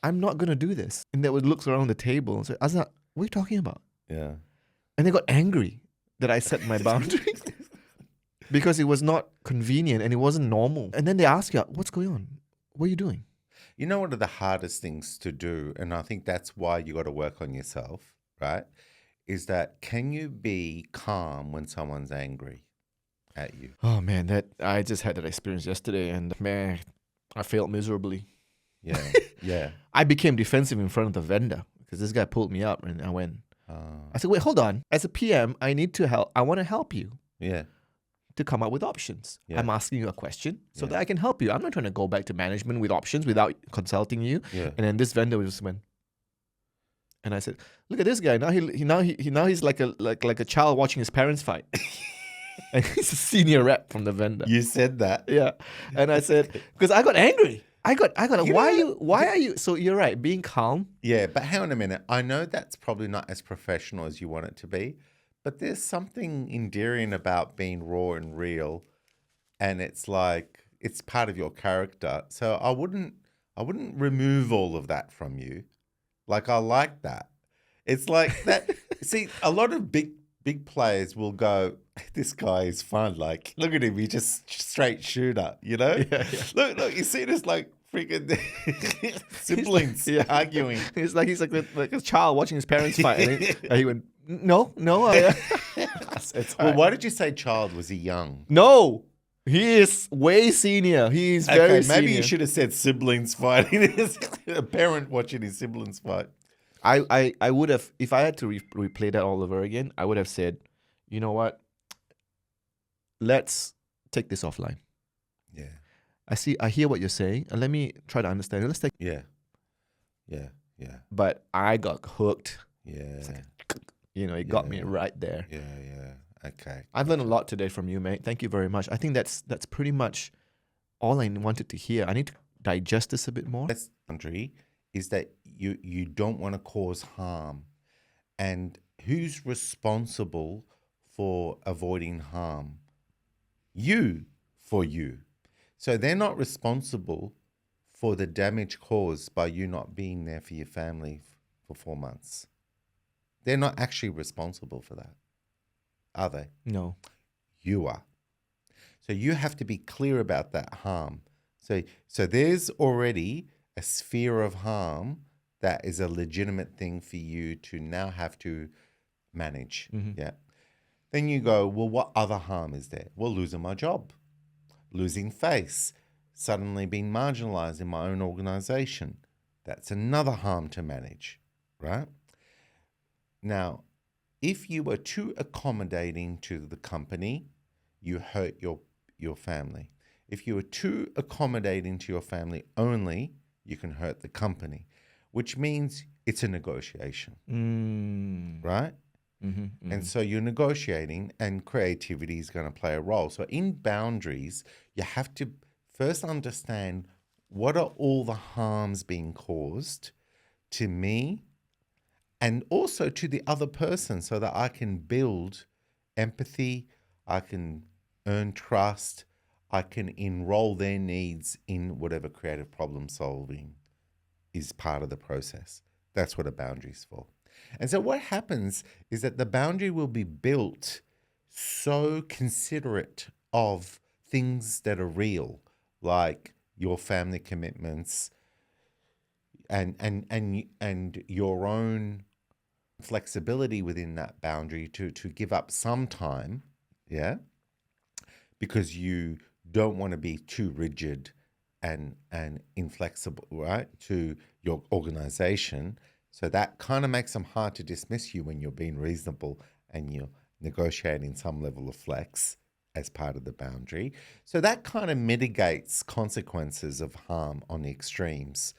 I'm not going to do this. And they would look around the table and say, Azad, what are you talking about? Yeah. And they got angry that I set my boundaries because it was not convenient and it wasn't normal. And then they ask you, what's going on? What are you doing? You know, one of the hardest things to do, and I think that's why you got to work on yourself, right? Is that can you be calm when someone's angry at you? Oh man, I just had that experience yesterday, and man, I failed miserably. Yeah, yeah. I became defensive in front of the vendor because this guy pulled me up, and I went. I said, "Wait, hold on. As a PM, I need to help. I want to help you. Yeah. To come up with options. Yeah. I'm asking you a question so that I can help you. I'm not trying to go back to management with options without consulting you." Yeah. And then this vendor just went. And I said, "Look at this guy. Now he's like a child watching his parents fight." And he's a senior rep from the vendor. You said that. Yeah. And I said, because I got angry. I got why are you so you're right, being calm. Yeah, but hang on a minute. I know that's probably not as professional as you want it to be, but there's something endearing about being raw and real, and it's like it's part of your character. So I wouldn't remove all of that from you. Like, I like that. It's like that. See, a lot of big players will go, this guy is fun. Like, look at him. He's just straight shooter, you know? Yeah. Look, you see this like freaking siblings arguing. He's like a child watching his parents fight. And he went, no. Well, why did you say child? Was he young? No. He is way senior. He is very Okay, maybe senior. you should have said siblings fighting. A parent watching his siblings fight. I would have, if I had to replay that all over again, I would have said, you know what? Let's take this offline. Yeah. I hear what you're saying, and let me try to understand it. Let's take. Yeah. But I got hooked. Yeah. It got me right there. Yeah. Okay. I've learned a lot today from you, mate. Thank you very much. I think that's pretty much all I wanted to hear. I need to digest this a bit more. That's boundary is that you don't want to cause harm. And who's responsible for avoiding harm? You for you. So they're not responsible for the damage caused by you not being there for your family for 4 months. They're not actually responsible for that, are they? No. You are. So you have to be clear about that harm. So there's already a sphere of harm that is a legitimate thing for you to now have to manage. Mm-hmm. Yeah. Then you go, well, what other harm is there? Well, losing my job, losing face, suddenly being marginalized in my own organization. That's another harm to manage, right? Now, if you were too accommodating to the company, you hurt your family. If you are too accommodating to your family only, you can hurt the company, which means it's a negotiation, right? Mm-hmm. And so you're negotiating, and creativity is going to play a role. So in boundaries, you have to first understand what are all the harms being caused to me and also to the other person, so that I can build empathy, I can earn trust, I can enroll their needs in whatever creative problem solving is part of the process. That's what a boundary is for. And so what happens is that the boundary will be built so considerate of things that are real, like your family commitments and your own flexibility within that boundary to give up some time, yeah, because you don't want to be too rigid and inflexible, right, to your organization. So that kind of makes them hard to dismiss you when you're being reasonable and you're negotiating some level of flex as part of the boundary. So that kind of mitigates consequences of harm on the extremes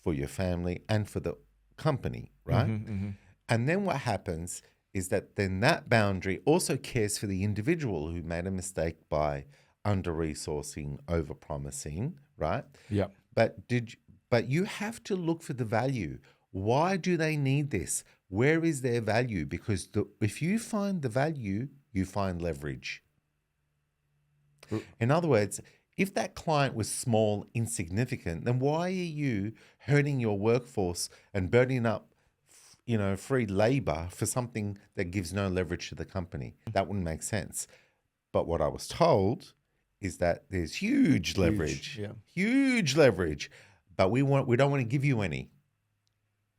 for your family and for the company, right? Mm-hmm, mm-hmm. And then what happens is that then that boundary also cares for the individual who made a mistake by under-resourcing, over-promising, right? Yeah. But you have to look for the value. Why do they need this? Where is their value? Because if you find the value, you find leverage. In other words, if that client was small, insignificant, then why are you hurting your workforce and burning up, free labor for something that gives no leverage to the company? That wouldn't make sense. But what I was told is that there's huge leverage, huge leverage, but we don't want to give you any.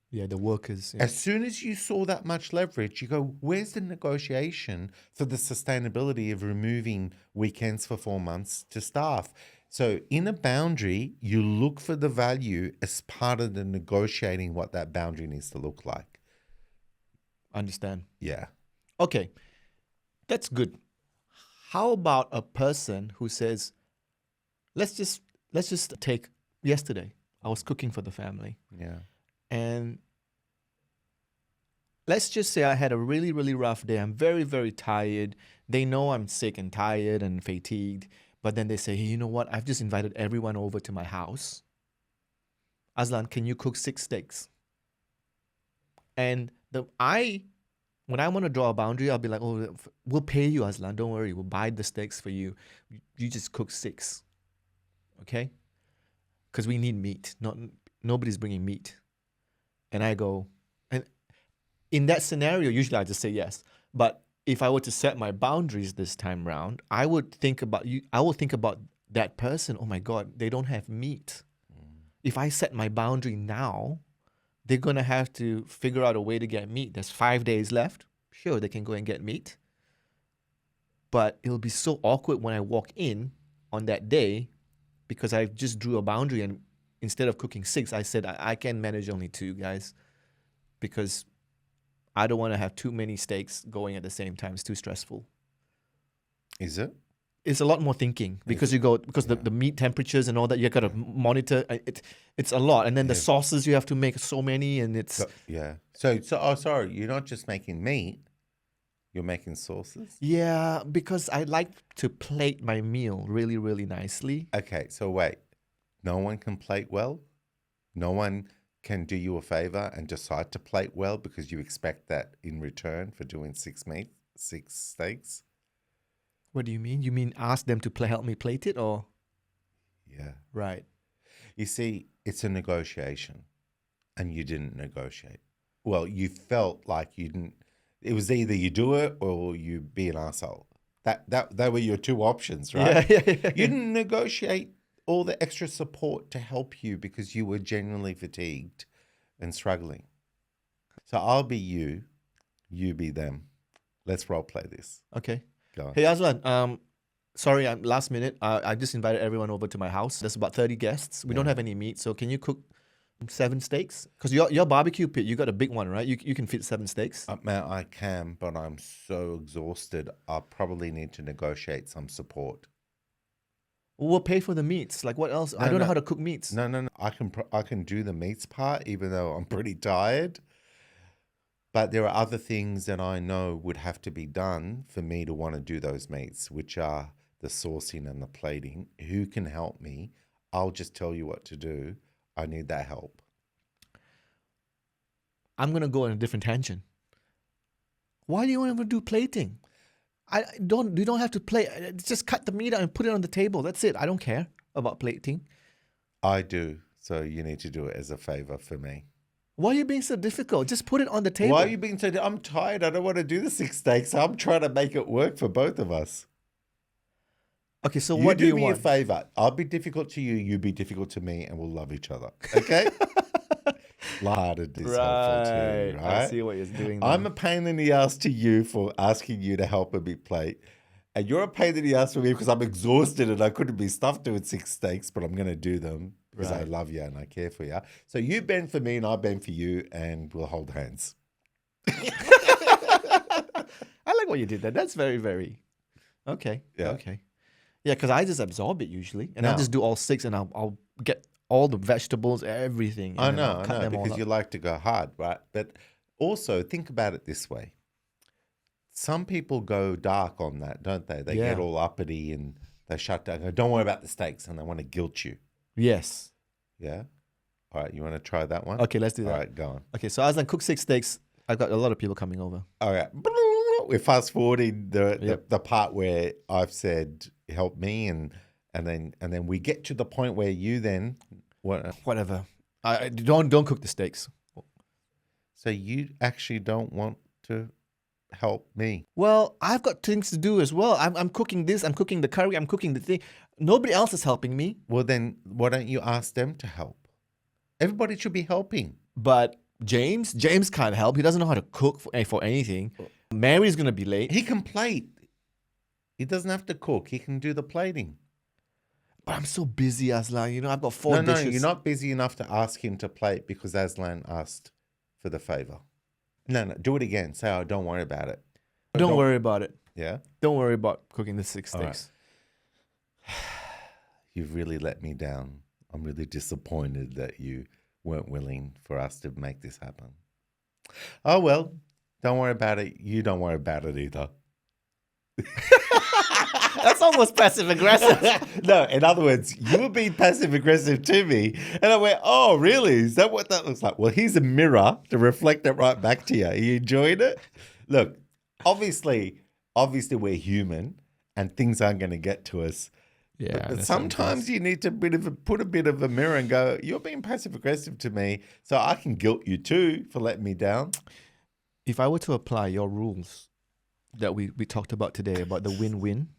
Yeah, the workers. Yeah. As soon as you saw that much leverage, you go, where's the negotiation for the sustainability of removing weekends for 4 months to staff? So in a boundary, you look for the value as part of the negotiating what that boundary needs to look like. Understand. Yeah. Okay, that's good. How about a person who says, let's just take yesterday. I was cooking for the family. Yeah. And let's just say I had a really, really rough day. I'm very, very tired. They know I'm sick and tired and fatigued. But then they say, hey, you know what? I've just invited everyone over to my house. Aslan, can you cook 6 steaks? And when I want to draw a boundary, I'll be like, oh, we'll pay you, Aslan. Don't worry. We'll buy the steaks for you. You just cook 6. Okay? Because we need meat. Nobody's bringing meat. And I go, and in that scenario, usually I just say yes. But if I were to set my boundaries this time round, I would think about you. I will think about that person. Oh my God, they don't have meat. If I set my boundary now, they're going to have to figure out a way to get meat. There's 5 days left. Sure, they can go and get meat. But it'll be so awkward when I walk in on that day because I just drew a boundary, and instead of cooking 6, I said I can manage only 2, guys, because I don't want to have too many steaks going at the same time. It's too stressful. Is it? It's a lot more thinking because the meat temperatures and all that, you got to monitor. It's a lot, and then the sauces you have to make so many, and it's So sorry, you're not just making meat. You're making sauces? Yeah, because I like to plate my meal really, really nicely. Okay, so wait. No one can plate well? No one can do you a favor and decide to plate well because you expect that in return for doing 6 steaks? What do you mean? You mean ask them to help me plate it, or? Yeah. Right. You see, it's a negotiation, and you didn't negotiate. Well, you felt like you didn't. It was either you do it or you be an asshole. That were your 2 options, right? Yeah. You didn't negotiate all the extra support to help you because you were genuinely fatigued and struggling. So I'll be you be them. Let's role play this. Okay. Go on. Hey, Aslan, sorry, I'm last minute. I just invited everyone over to my house. There's about 30 guests. We don't have any meat, so can you cook 7 steaks? Because your barbecue pit, you got a big one, right? You can fit 7 steaks. Man, I can, but I'm so exhausted. I'll probably need to negotiate some support. We'll pay for the meats. Like, what else? I don't know how to cook meats. No. I can do the meats part, even though I'm pretty tired. But there are other things that I know would have to be done for me to want to do those meats, which are the sourcing and the plating. Who can help me? I'll just tell you what to do. I need that help. I'm going to go on a different tangent. Why do you want to do plating? You don't have to plate. Just cut the meat out and put it on the table. That's it. I don't care about plating. I do. So you need to do it as a favor for me. Why are you being so difficult? Just put it on the table. Why are you being so... I'm tired. I don't want to do the 6 steaks. I'm trying to make it work for both of us. Okay, so what do you want? You do me a favor. I'll be difficult to you. You be difficult to me, and we'll love each other. Okay? Lighthearted is helpful too, right? I see what you're doing there. I'm a pain in the ass to you for asking you to help me plate. And you're a pain in the ass for me because I'm exhausted and I couldn't be stuffed doing 6 steaks, but I'm going to do them because I love you and I care for you. So you bend for me and I bend for you, and we'll hold hands. I like what you did there. That's very, very... Okay. Yeah. Okay. Yeah, because I just absorb it usually. And I'll just do all 6 and I'll get all the vegetables, everything. I know, because you like to go hard, right? But also think about it this way. Some people go dark on that, don't they? They get all uppity and they shut down. Go, don't worry about the steaks, and they want to guilt you. Yes. Yeah? All right, you want to try that one? Okay, let's do that. All right, go on. Okay, so as I cook 6 steaks, I've got a lot of people coming over. All right. We're fast forwarding the part where I've said, help me, and then we get to the point where you then... Whatever. I don't cook the steaks. So you actually don't want to help me? Well, I've got things to do as well. I'm cooking this, I'm cooking the curry, I'm cooking the thing. Nobody else is helping me. Well, then why don't you ask them to help? Everybody should be helping. But James can't help. He doesn't know how to cook for anything. Mary's going to be late. He can plate. He doesn't have to cook. He can do the plating. But I'm so busy, Aslan. I've got 4 dishes. No, you're not busy enough to ask him to plate because Aslan asked for the favor. No, do it again. Say, oh, don't worry about it. Don't worry about it. Yeah? Don't worry about cooking the 6 steaks. Right. You've really let me down. I'm really disappointed that you weren't willing for us to make this happen. Oh, well, don't worry about it. You don't worry about it either. That's almost passive aggressive. No, in other words, you were being passive aggressive to me. And I went, oh, really? Is that what that looks like? Well, here's a mirror to reflect it right back to you. Are you enjoying it? Look, obviously we're human and things aren't going to get to us. Yeah. But sometimes you need to put a bit of a mirror and go, you're being passive aggressive to me, so I can guilt you too for letting me down. If I were to apply your rules that we talked about today about the win-win,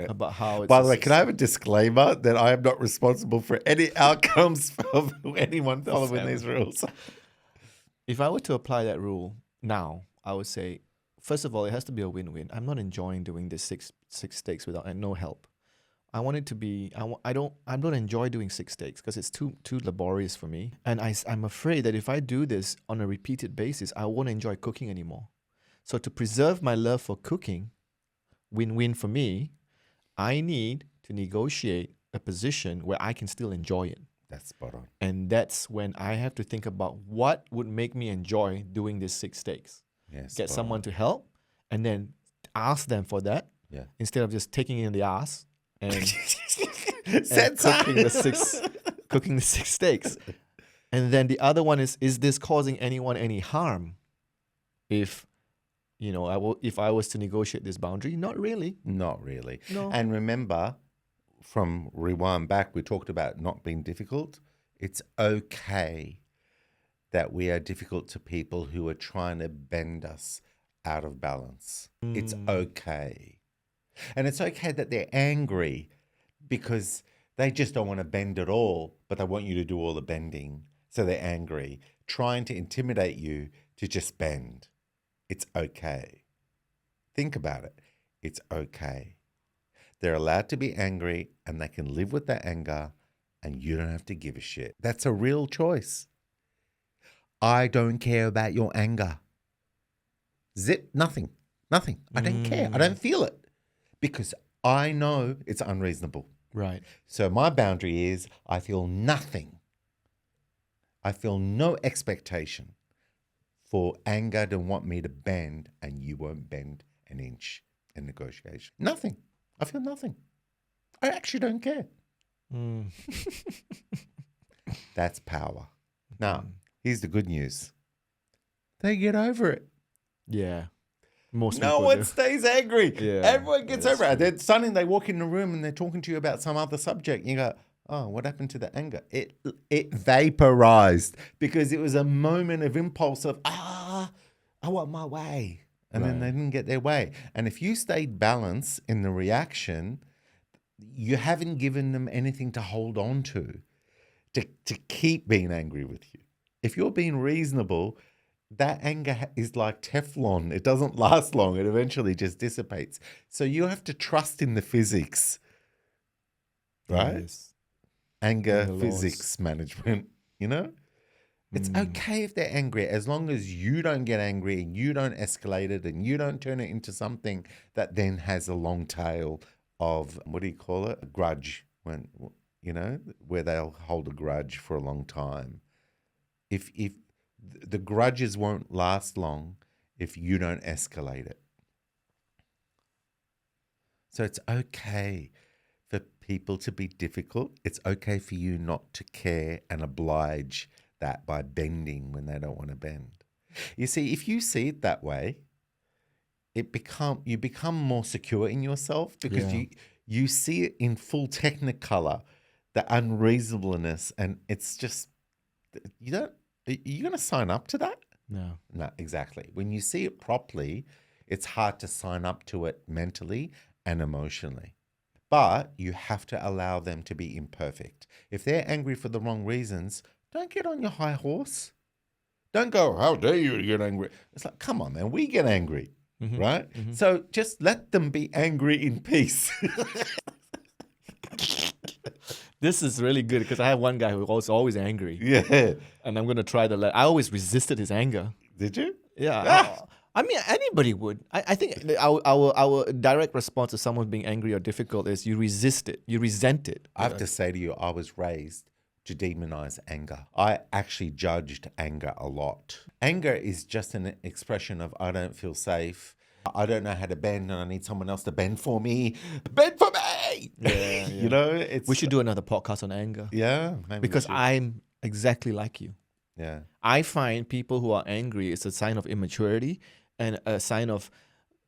about how it's... By the way, can I have a disclaimer that I am not responsible for any outcomes of anyone following these rules? If I were to apply that rule now, I would say, first of all, it has to be a win-win. I'm not enjoying doing this six steaks without no help. I want it to be. I don't enjoy doing 6 steaks because it's too laborious for me. And I'm afraid that if I do this on a repeated basis, I won't enjoy cooking anymore. So to preserve my love for cooking, win-win for me, I need to negotiate a position where I can still enjoy it. That's spot on. And that's when I have to think about what would make me enjoy doing these 6 steaks. Yes. Get someone to help and then ask them for that instead of just taking it in the ass and, cooking the 6 steaks. And then the other one is this causing anyone any harm? If if I was to negotiate this boundary, not really. Not really. No. And remember, from rewind back, we talked about not being difficult. It's okay that we are difficult to people who are trying to bend us out of balance. It's okay. And it's okay that they're angry because they just don't want to bend at all, but they want you to do all the bending. So they're angry, trying to intimidate you to just bend. It's okay. Think about it. It's okay. They're allowed to be angry and they can live with that anger and you don't have to give a shit. That's a real choice. I don't care about your anger. Zip, nothing. I don't care. I don't feel it because I know it's unreasonable. Right. So my boundary is I feel nothing. I feel no expectation for anger to want me to bend and you won't bend an inch in negotiation. Nothing. I feel nothing. I actually don't care. That's power. Now, here's the good news. They get over it. Yeah. Most no people one do. stays angry. Yeah, Everyone gets over it. true. Then suddenly they walk in the room and they're talking to you about some other subject. And you go, oh, what happened to the anger? It vaporized because it was a moment of impulse of, I want my way. And then they didn't get their way. And if you stayed balanced in the reaction, you haven't given them anything to hold on to keep being angry with you. If you're being reasonable, that anger is like Teflon. It doesn't last long. It eventually just dissipates. So you have to trust in the physics, right? Yes. Anger, And the physics, management, It's okay if they're angry as long as you don't get angry and you don't escalate it and you don't turn it into something that then has a long tail of, what do you call it? A grudge, where they'll hold a grudge for a long time. If the grudges won't last long if you don't escalate it. So it's okay for people to be difficult. It's okay for you not to care and oblige that by bending when they don't want to bend. You see, if you see it that way, you become more secure in yourself because you see it in full technicolor, the unreasonableness, and it's just are you going to sign up to that? No, exactly. When you see it properly, it's hard to sign up to it mentally and emotionally. But you have to allow them to be imperfect. If they're angry for the wrong reasons, don't get on your high horse. Don't go, how dare you get angry? It's like, come on, man, we get angry, right? Mm-hmm. So just let them be angry in peace. This is really good because I have one guy who was always angry. Yeah. And I'm going to try I always resisted his anger. Did you? Yeah. I mean, anybody would. I think our direct response to someone being angry or difficult is you resist it. You resent it. I have to say to you, I was raised to demonize anger. I actually judged anger a lot. Anger is just an expression of I don't feel safe. I don't know how to bend and I need someone else to bend for me. Bend for me! Yeah. We should do another podcast on anger. Yeah. Because I'm exactly like you. Yeah. I find people who are angry is a sign of immaturity and a sign of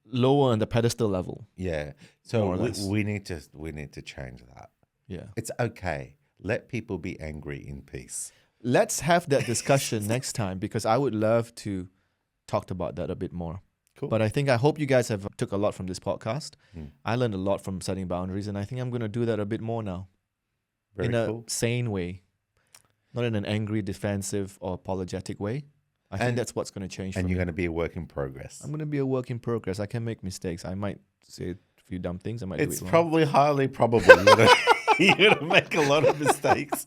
lower on the pedestal level. Yeah. So we need to change that. Yeah. It's okay. Let people be angry in peace. Let's have that discussion next time because I would love to talk about that a bit more. Cool. But I hope you guys have took a lot from this podcast. I learned a lot from setting boundaries, and I think I'm going to do that a bit more now. Very cool. A sane way, not in an angry, defensive, or apologetic way. I think that's what's going to change. And you're going to be a work in progress. I'm going to be a work in progress. I can make mistakes. I might say few dumb things. I might do It's it wrong. probably highly probable you're gonna make a lot of mistakes,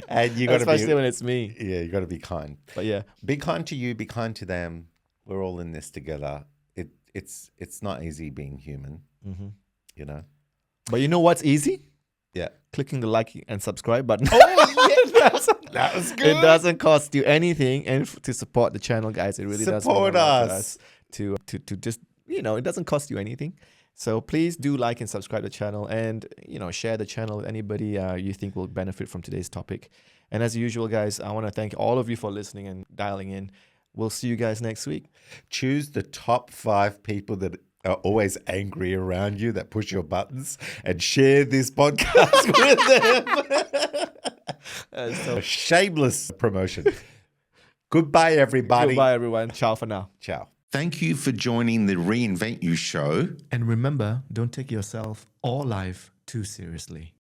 and you got to Especially be when it's me. yeah, you got to be kind. But yeah, Be kind to you. Be kind to them. We're all in this together. It's not easy being human. You know. but you know what's easy? Yeah. Clicking the like and subscribe button. That was good. It doesn't cost you anything, and to support the channel, guys, it really does mean a Support lot to us. us. To just it doesn't cost you anything. So please do like and subscribe to the channel, and share the channel with anybody you think will benefit from today's topic. And as usual, guys, I want to thank all of you for listening and dialing in. We'll see you guys next week. Choose the top 5 people that are always angry around you, that push your buttons, and share this podcast with them. So A shameless promotion. Goodbye, everybody. goodbye, everyone. Ciao for now. Ciao. Thank you for joining the Reinvent You show. And remember, don't take yourself or life too seriously.